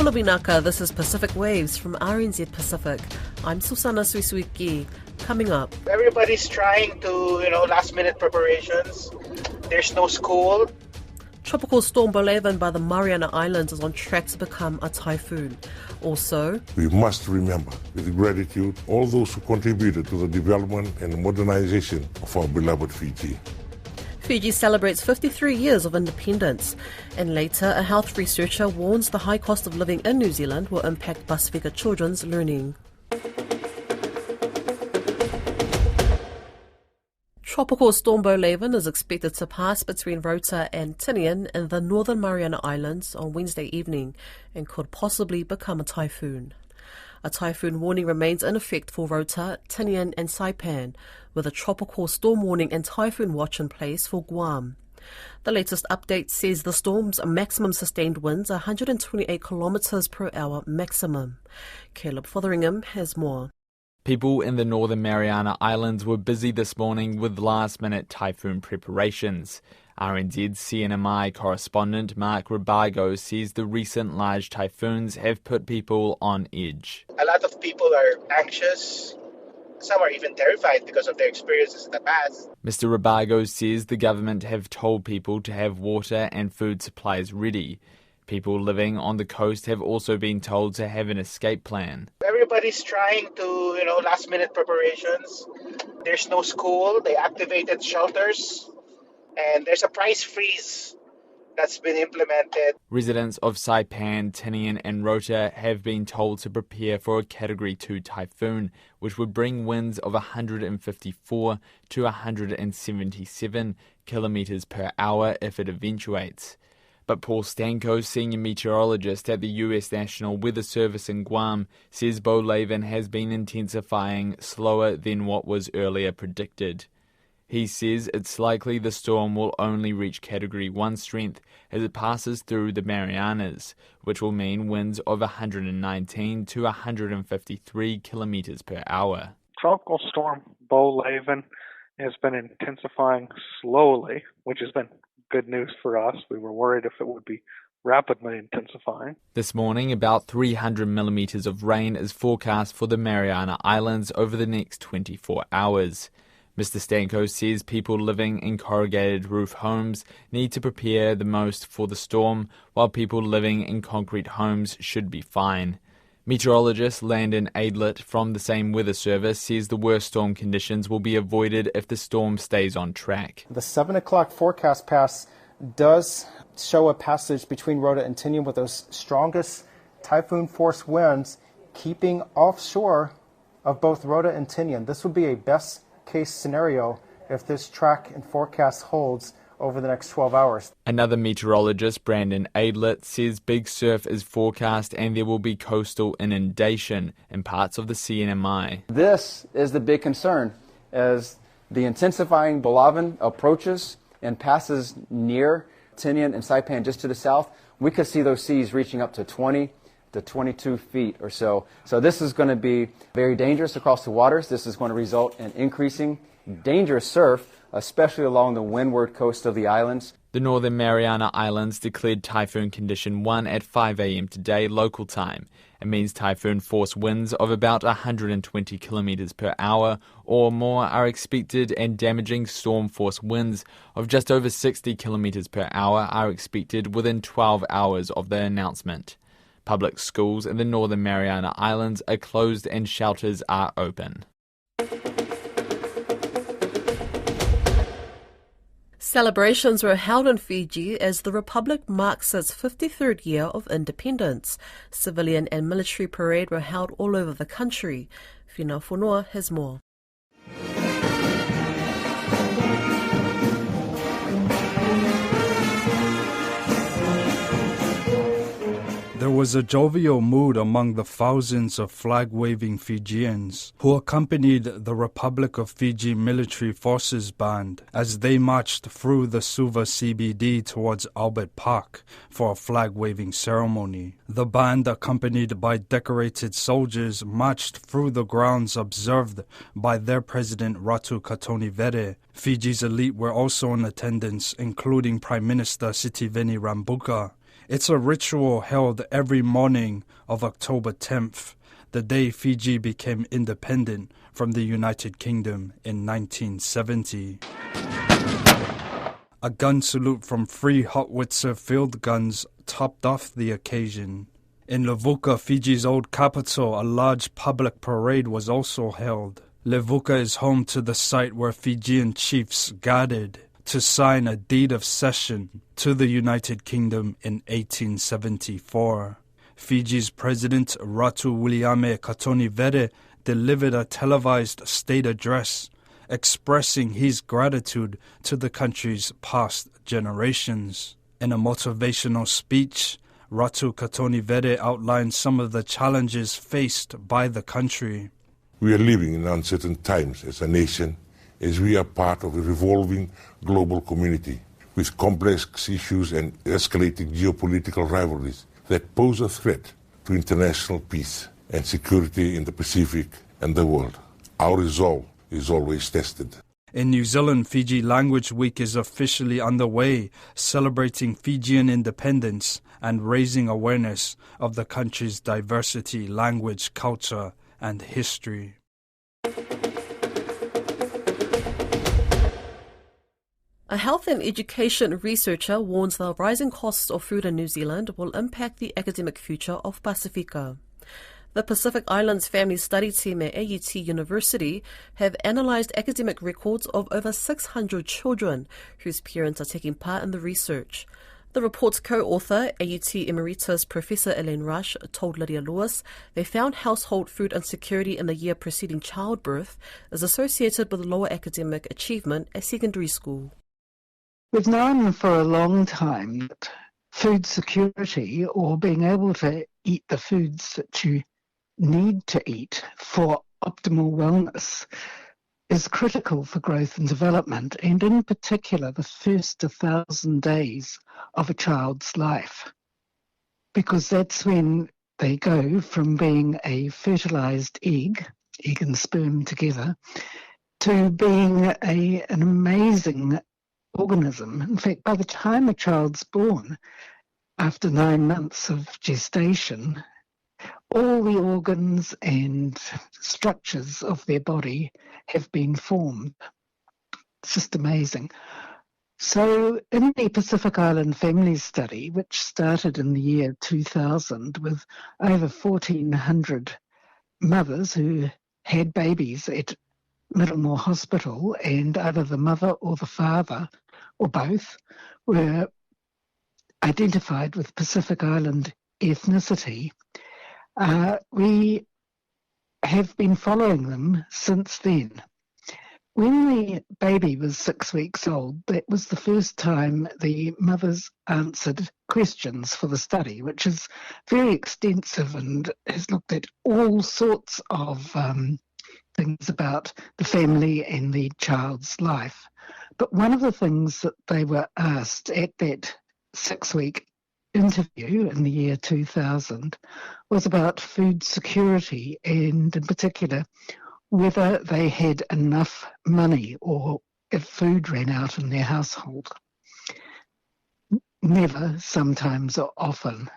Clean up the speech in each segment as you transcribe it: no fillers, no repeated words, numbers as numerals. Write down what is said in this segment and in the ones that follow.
Aloha Binaka, this is Pacific Waves from RNZ Pacific. I'm Susana Suisuiki. Coming up, everybody's trying to, last minute preparations. There's no school. Tropical storm Bolaven by the Mariana Islands is on track to become a typhoon. Also, we must remember with gratitude all those who contributed to the development and modernization of our beloved Fiji. Fiji celebrates 53 years of independence, and later a health researcher warns the high cost of living in New Zealand will impact Pasifika children's learning. Tropical storm Bolaven is expected to pass between Rota and Tinian in the northern Mariana Islands on Wednesday evening and could possibly become a typhoon. A typhoon warning remains in effect for Rota, Tinian and Saipan, with a tropical storm warning and typhoon watch in place for Guam. The latest update says the storm's maximum sustained winds are 128 kilometres per hour maximum. Caleb Fotheringham has more. People in the northern Mariana Islands were busy this morning with last-minute typhoon preparations. RNZ's CNMI correspondent Mark Ribago says the recent large typhoons have put people on edge. A lot of people are anxious. Some are even terrified because of their experiences in the past. Mr. Ribago says the government have told people to have water and food supplies ready. People living on the coast have also been told to have an escape plan. Everybody's trying to, last minute preparations. There's no school. They activated shelters. And there's a price freeze that's been implemented. Residents of Saipan, Tinian and Rota have been told to prepare for a Category 2 typhoon, which would bring winds of 154 to 177 kilometres per hour if it eventuates. But Paul Stanko, senior meteorologist at the US National Weather Service in Guam, says Bolaven has been intensifying slower than what was earlier predicted. He says it's likely the storm will only reach Category 1 strength as it passes through the Marianas, which will mean winds of 119 to 153 kilometres per hour. Tropical storm Bolaven has been intensifying slowly, which has been good news for us. We were worried if it would be rapidly intensifying. This morning, about 300 millimetres of rain is forecast for the Mariana Islands over the next 24 hours. Mr. Stanko says people living in corrugated roof homes need to prepare the most for the storm, while people living in concrete homes should be fine. Meteorologist Landon Aidlet from the same weather service says the worst storm conditions will be avoided if the storm stays on track. The 7 o'clock forecast pass does show a passage between Rota and Tinian with those strongest typhoon force winds keeping offshore of both Rota and Tinian. This would be a best case scenario if this track and forecast holds over the next 12 hours. Another meteorologist, Brandon Aidlet, says big surf is forecast and there will be coastal inundation in parts of the CNMI. This is the big concern as the intensifying Bolaven approaches and passes near Tinian and Saipan just to the south. We could see those seas reaching up to 20 to 22 feet or so. So this is going to be very dangerous across the waters. This is going to result in increasing dangerous surf, especially along the windward coast of the islands. The Northern Mariana Islands declared Typhoon Condition 1 at 5 a.m. today local time. It means typhoon force winds of about 120 kilometres per hour or more are expected, and damaging storm force winds of just over 60 kilometres per hour are expected within 12 hours of the announcement. Public schools in the Northern Mariana Islands are closed and shelters are open. Celebrations were held in Fiji as the Republic marks its 53rd year of independence. Civilian and military parade were held all over the country. Whina Whanua has more. There was a jovial mood among the thousands of flag-waving Fijians who accompanied the Republic of Fiji Military Forces Band as they marched through the Suva CBD towards Albert Park for a flag-waving ceremony. The band, accompanied by decorated soldiers, marched through the grounds observed by their president Ratu Katonivere. Fiji's elite were also in attendance, including Prime Minister Sitiveni Rabuka. It's a ritual held every morning of October 10th, the day Fiji became independent from the United Kingdom in 1970. A gun salute from 3 howitzer field guns topped off the occasion. In Levuka, Fiji's old capital, a large public parade was also held. Levuka is home to the site where Fijian chiefs gathered to sign a deed of cession to the United Kingdom in 1874. Fiji's President Ratu Williame Katonivere delivered a televised state address expressing his gratitude to the country's past generations. In a motivational speech, Ratu Katonivere outlined some of the challenges faced by the country. We are living in uncertain times as a nation, as we are part of a revolving global community with complex issues and escalating geopolitical rivalries that pose a threat to international peace and security in the Pacific and the world. Our resolve is always tested. In New Zealand, Fiji Language Week is officially underway, celebrating Fijian independence and raising awareness of the country's diversity, language, culture, and history. A health and education researcher warns the rising costs of food in New Zealand will impact the academic future of Pasifika. The Pacific Islands Family Study Team at AUT University have analysed academic records of over 600 children whose parents are taking part in the research. The report's co-author, AUT Emeritus Professor Elaine Rush, told Lydia Lewis they found household food insecurity in the year preceding childbirth is associated with lower academic achievement at secondary school. We've known for a long time that food security, or being able to eat the foods that you need to eat for optimal wellness, is critical for growth and development, and in particular the first 1,000 days of a child's life, because that's when they go from being a fertilized egg and sperm together, to being an amazing organism. In fact, by the time a child's born, after 9 months of gestation, all the organs and structures of their body have been formed. It's just amazing. So in the Pacific Island Family Study, which started in the year 2000 with over 1,400 mothers who had babies at Middlemore Hospital, and either the mother or the father or both were identified with Pacific Island ethnicity, we have been following them since then. When the baby was 6 weeks old, that was the first time the mothers answered questions for the study, which is very extensive and has looked at all sorts of things about the family and the child's life. But one of the things that they were asked at that 6-week interview in the year 2000 was about food security, and in particular whether they had enough money or if food ran out in their household. Never, sometimes, or often.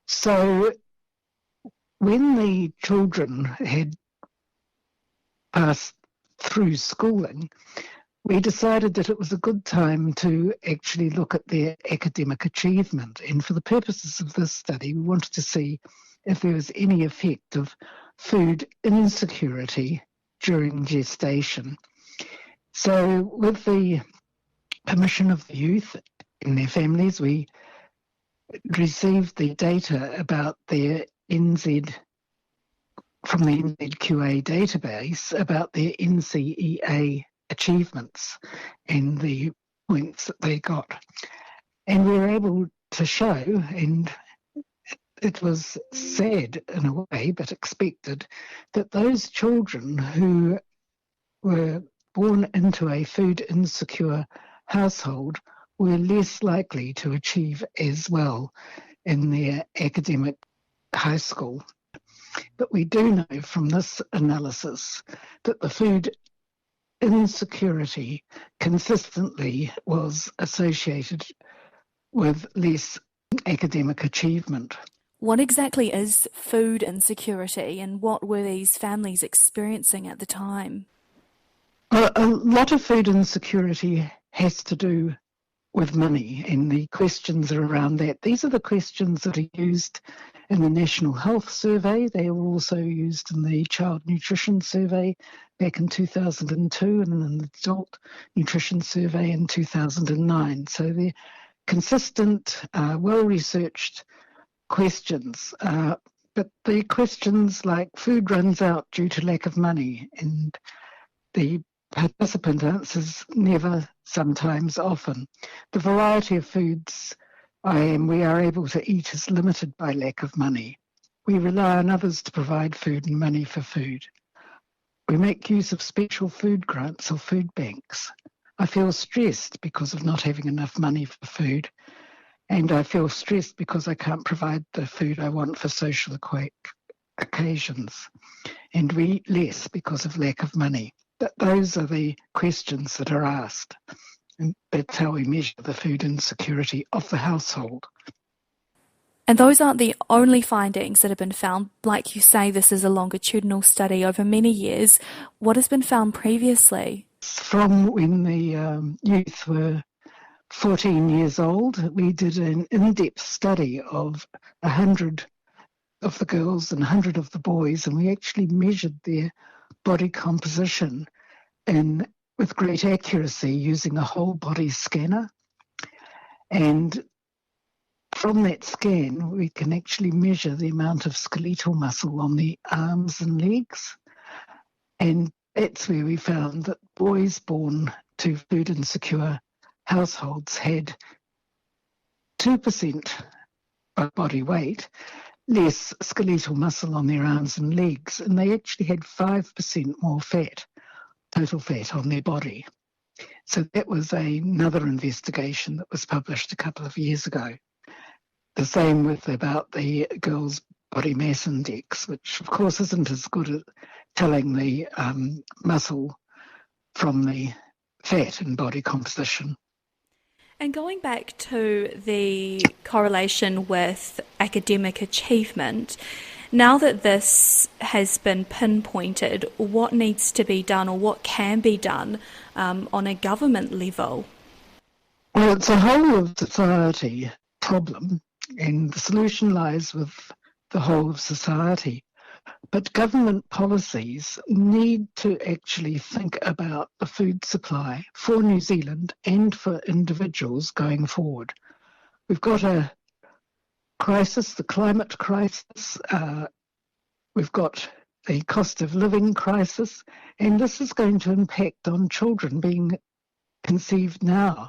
So when the children had passed through schooling, we decided that it was a good time to actually look at their academic achievement. And for the purposes of this study, we wanted to see if there was any effect of food insecurity during gestation. So with the permission of the youth and their families, we received the data about their from the NZQA database about their NCEA achievements and the points that they got. And we were able to show, and it was sad in a way, but expected, that those children who were born into a food insecure household were less likely to achieve as well in their academic high school. But we do know from this analysis that the food insecurity consistently was associated with less academic achievement. What exactly is food insecurity, and what were these families experiencing at the time? A lot of food insecurity has to do with money, and the questions are around that. These are the questions that are used in the National Health Survey. They were also used in the Child Nutrition Survey back in 2002 and in the Adult Nutrition Survey in 2009. So they're consistent, well-researched questions. But the questions like food runs out due to lack of money, and the participant answers never, sometimes, often. The variety of foods we are able to eat is limited by lack of money. We rely on others to provide food and money for food. We make use of special food grants or food banks. I feel stressed because of not having enough money for food, and I feel stressed because I can't provide the food I want for social occasions. And we eat less because of lack of money. Those are the questions that are asked, and that's how we measure the food insecurity of the household. And those aren't the only findings that have been found. Like you say, this is a longitudinal study over many years. What has been found previously? From when the youth were 14 years old, we did an in-depth study of 100 of the girls and 100 of the boys, and we actually measured their body composition with great accuracy using a whole body scanner. And from that scan, we can actually measure the amount of skeletal muscle on the arms and legs. And that's where we found that boys born to food insecure households had 2% of body weight less skeletal muscle on their arms and legs, and they actually had 5% more fat, total fat on their body. So that was another investigation that was published a couple of years ago. The same with about the girls' body mass index, which of course isn't as good at telling the muscle from the fat and body composition. And going back to the correlation with academic achievement, now that this has been pinpointed, what needs to be done or what can be done on a government level? Well, it's a whole of society problem, and the solution lies with the whole of society. But government policies need to actually think about the food supply for New Zealand and for individuals going forward. We've got a crisis, the climate crisis. We've got the cost of living crisis, and this is going to impact on children being conceived now.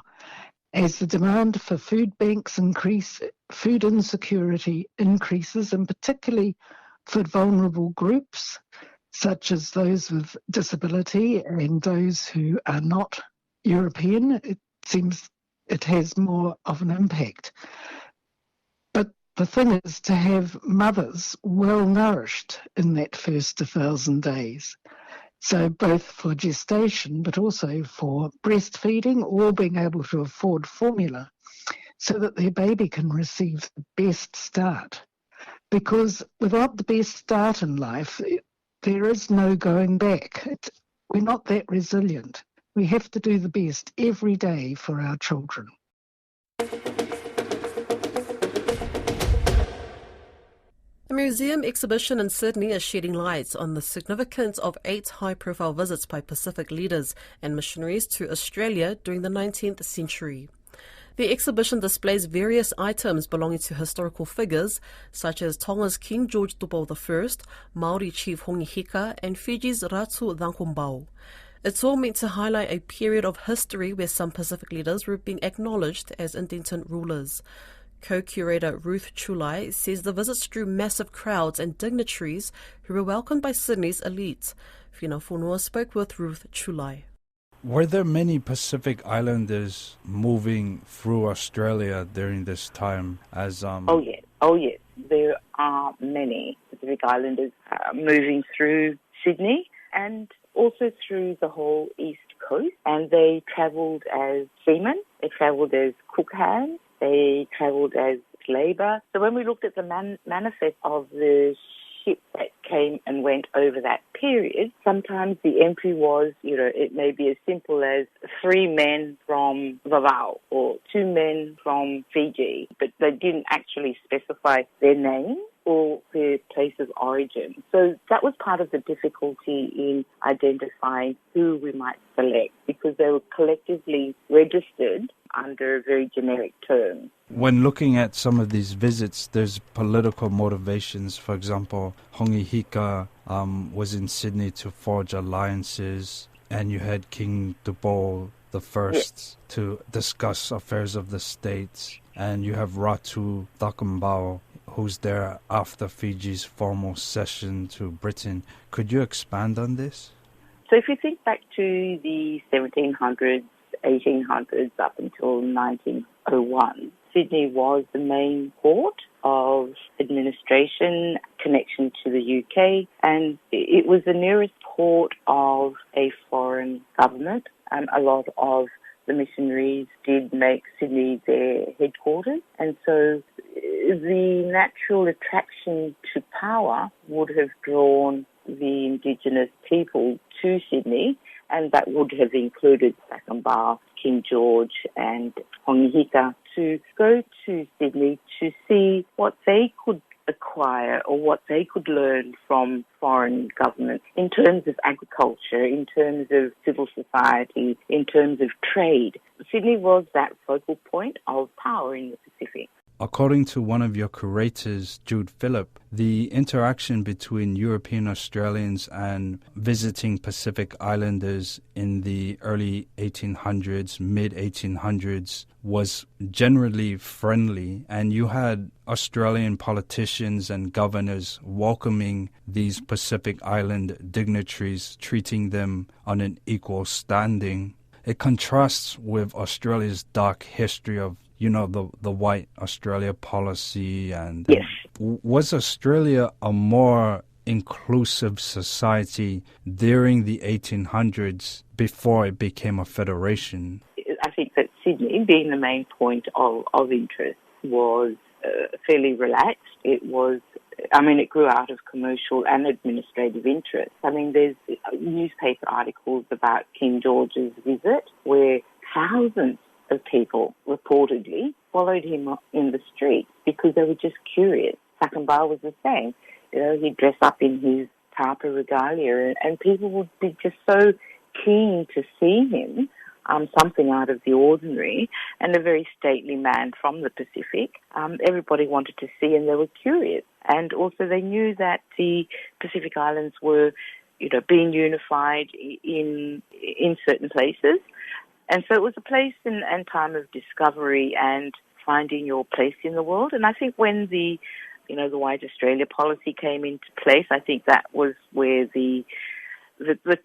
As the demand for food banks increase, food insecurity increases, and particularly for vulnerable groups, such as those with disability and those who are not European, it seems it has more of an impact. But the thing is to have mothers well nourished in that first 1,000 days. So both for gestation, but also for breastfeeding or being able to afford formula so that their baby can receive the best start. Because without the best start in life, there is no going back. We're not that resilient. We have to do the best every day for our children. A museum exhibition in Sydney is shedding light on the significance of 8 high-profile visits by Pacific leaders and missionaries to Australia during the 19th century. The exhibition displays various items belonging to historical figures, such as Tonga's King George I, Maori chief Hongi Hika, and Fiji's Ratu Thakombau. It's all meant to highlight a period of history where some Pacific leaders were being acknowledged as indented rulers. Co-curator Ruth Chulai says the visits drew massive crowds and dignitaries who were welcomed by Sydney's elite. Fina Fonua spoke with Ruth Chulai. Were there many Pacific Islanders moving through Australia during this time? Oh yes. There are many Pacific Islanders moving through Sydney and also through the whole East Coast. And they travelled as seamen, they travelled as cook hands, they travelled as labour. So when we looked at the manifest of the ship that came and went over that period, sometimes the entry was, it may be as simple as 3 men from Vavau or 2 men from Fiji, but they didn't actually specify their name or their place of origin. So that was part of the difficulty in identifying who we might select, because they were collectively registered under a very generic term. When looking at some of these visits, there's political motivations. For example, Hongihika was in Sydney to forge alliances, and you had King Dubol the First to discuss affairs of the states, and you have Ratu Takambao, who's there after Fiji's formal cession to Britain. Could you expand on this? So if you think back to the 1700s, 1800s up until 1901, Sydney was the main port of administration, connection to the UK, and it was the nearest port of a foreign government. A lot of the missionaries did make Sydney their headquarters, and so the natural attraction to power would have drawn the indigenous people to Sydney, and that would have included Sakambao, King George and Hongihika, to go to Sydney to see what they could acquire or what they could learn from foreign governments in terms of agriculture, in terms of civil society, in terms of trade. Sydney was that focal point of power in the Pacific. According to one of your curators, Jude Phillip, the interaction between European Australians and visiting Pacific Islanders in the early 1800s, mid-1800s, was generally friendly, and you had Australian politicians and governors welcoming these Pacific Island dignitaries, treating them on an equal standing. It contrasts with Australia's dark history of the white Australia policy. And yes. Was Australia a more inclusive society during the 1800s before it became a federation? I think that Sydney, being the main point of interest, was fairly relaxed. It grew out of commercial and administrative interests. There's newspaper articles about King George's visit where thousands of people reportedly followed him in the street because they were just curious. Sakambao was the same. He'd dress up in his tapa regalia and people would be just so keen to see him, something out of the ordinary, and a very stately man from the Pacific. Everybody wanted to see, and they were curious. And also they knew that the Pacific Islands were, being unified in certain places. And so it was a place and time of discovery and finding your place in the world. And I think when the White Australia policy came into place, I think that was where the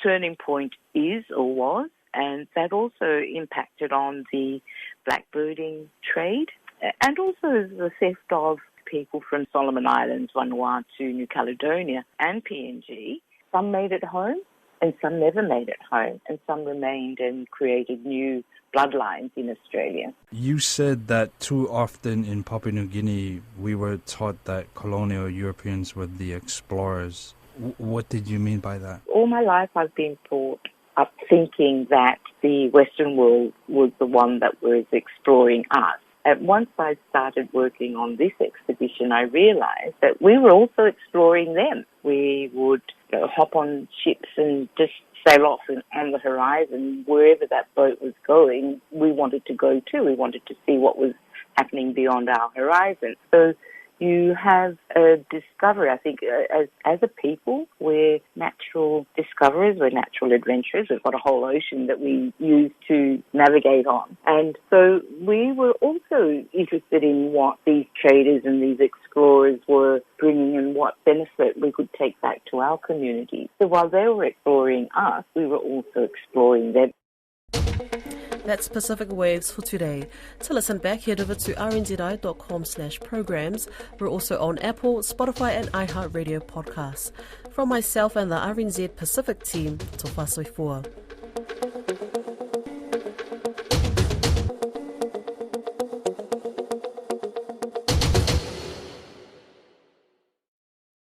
turning point is or was. And that also impacted on the blackbirding trade and also the theft of people from Solomon Islands, Vanuatu, New Caledonia and PNG. Some made it home and some never made it home, and some remained and created new bloodlines in Australia. You said that too often in Papua New Guinea we were taught that colonial Europeans were the explorers. What did you mean by that? All my life I've been brought up thinking that the Western world was the one that was exploring us. And once I started working on this expedition, I realized that we were also exploring them. We would hop on ships and just sail off on the horizon. Wherever that boat was going, we wanted to go too. We wanted to see what was happening beyond our horizon. So you have a discovery. I think as a people, we're natural discoverers, we're natural adventurers. We've got a whole ocean that we use to navigate on. And so we were also interested in what these traders and these explorers were bringing and what benefit we could take back to our community. So while they were exploring us, we were also exploring them. That's Pacific Waves for today. To listen back, head over to rnzi.com/programs. We're also on Apple, Spotify and iHeartRadio podcasts. From myself and the RNZ Pacific team, Tofa Soifua.